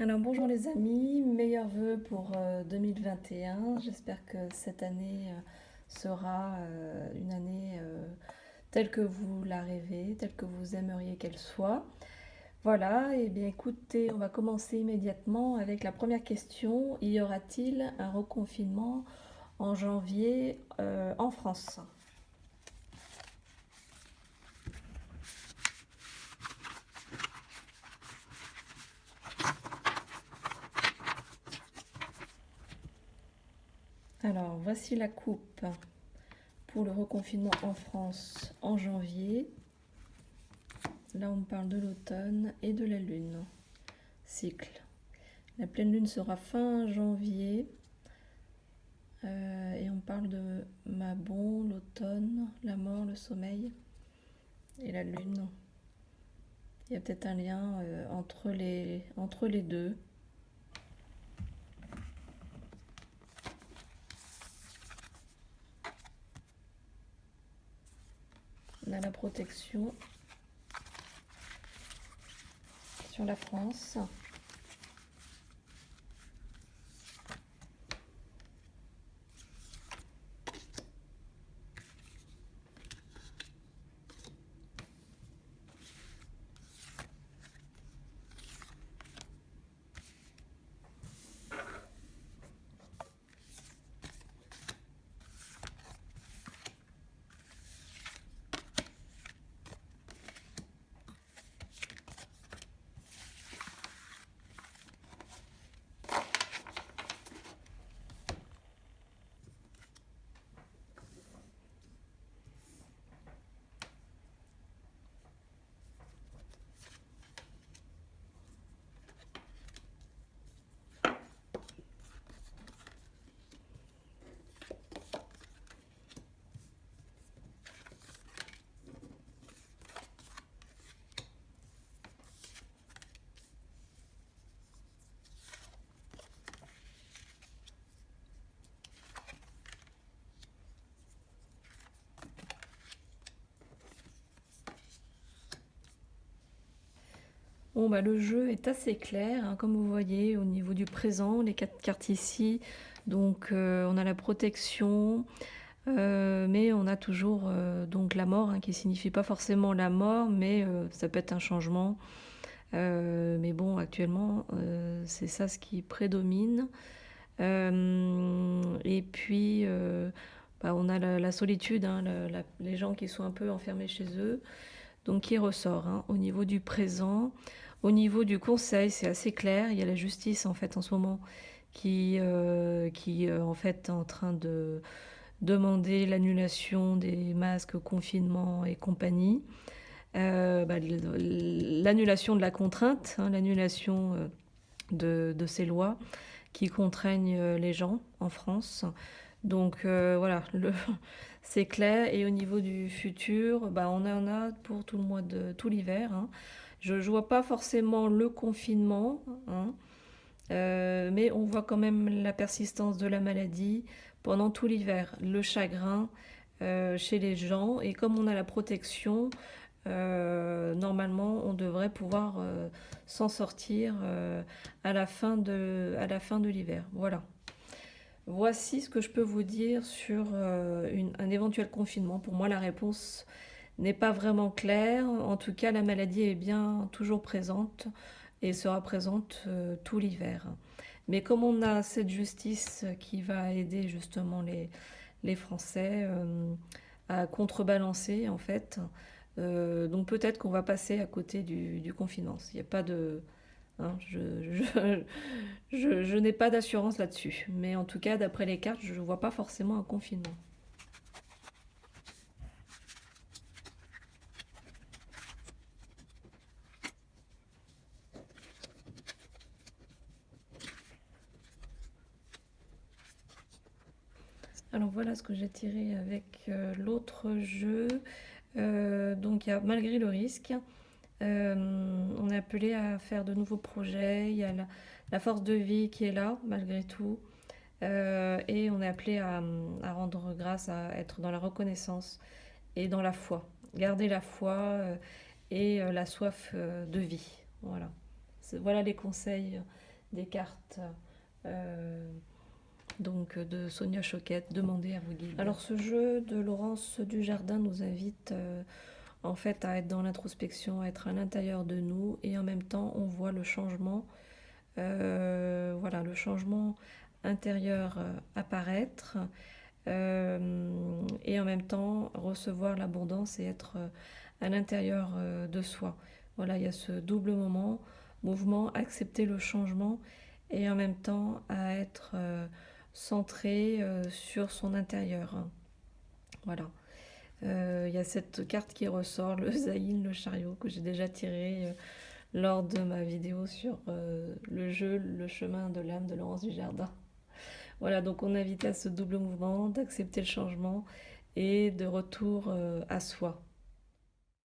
Alors bonjour les amis, meilleurs vœux pour 2021. J'espère que cette année sera une année telle que vous la rêvez, telle que vous aimeriez qu'elle soit. Voilà, et bien écoutez, on va commencer immédiatement avec la première question. Y aura-t-il un reconfinement en janvier en France? Alors voici la coupe pour le reconfinement en France en janvier. Là, on me parle de l'automne et de la lune. Cycle. La pleine lune sera fin janvier. Et on parle de Mabon, l'automne, la mort, le sommeil et la lune. Il y a peut-être un lien entre les deux. On a la protection sur la France. Bon, bah, le jeu est assez clair, hein, comme vous voyez, au niveau du présent, les 4 cartes ici. Donc, on a la protection, mais on a toujours donc la mort, hein, qui signifie pas forcément la mort, mais ça peut être un changement. Mais bon, actuellement, c'est ça ce qui prédomine. Et puis, bah, on a la solitude, hein, les gens qui sont un peu enfermés chez eux, donc qui ressort, hein, au niveau du présent. Au niveau du conseil, c'est assez clair. Il y a la justice en fait en ce moment qui en fait est en train de demander l'annulation des masques, confinement et compagnie. Bah, l'annulation de la contrainte, hein, l'annulation de ces lois qui contraignent les gens en France. Donc voilà, c'est clair. Et au niveau du futur, bah, on en a pour tout le mois de tout l'hiver, hein. Je ne vois pas forcément le confinement, hein, mais on voit quand même la persistance de la maladie pendant tout l'hiver, le chagrin chez les gens. Et comme on a la protection, normalement, on devrait pouvoir s'en sortir à la fin de l'hiver. Voilà. Voici ce que je peux vous dire sur un éventuel confinement. Pour moi, la réponse n'est pas vraiment claire. En tout cas, la maladie est bien toujours présente et sera présente tout l'hiver. Mais comme on a cette justice qui va aider justement les Français à contrebalancer, en fait, donc peut-être qu'on va passer à côté du confinement. Il n'y a pas de... hein, je n'ai pas d'assurance là-dessus. Mais en tout cas, d'après les cartes, je ne vois pas forcément un confinement. Alors voilà ce que j'ai tiré avec l'autre jeu. Donc il y a malgré le risque, on est appelé à faire de nouveaux projets. Il y a la force de vie qui est là malgré tout. Et on est appelé à rendre grâce, à être dans la reconnaissance et dans la foi. Garder la foi et la soif de vie. Voilà. Voilà les conseils des cartes donc de Sonia Choquette, Demandez à vos guides. Alors ce jeu de Laurence Dujardin nous invite en fait à être dans l'introspection, à être à l'intérieur de nous, et en même temps on voit le changement, voilà, le changement intérieur apparaître, et en même temps recevoir l'abondance et être à l'intérieur de soi. Voilà, il y a ce double mouvement, accepter le changement et en même temps à être centré sur son intérieur. Voilà. Il y a cette carte qui ressort, le Zaïn, le chariot, que j'ai déjà tiré lors de ma vidéo sur le jeu Le chemin de l'âme de Laurence Dujardin. Voilà, donc on invite à ce double mouvement, d'accepter le changement et de retour à soi.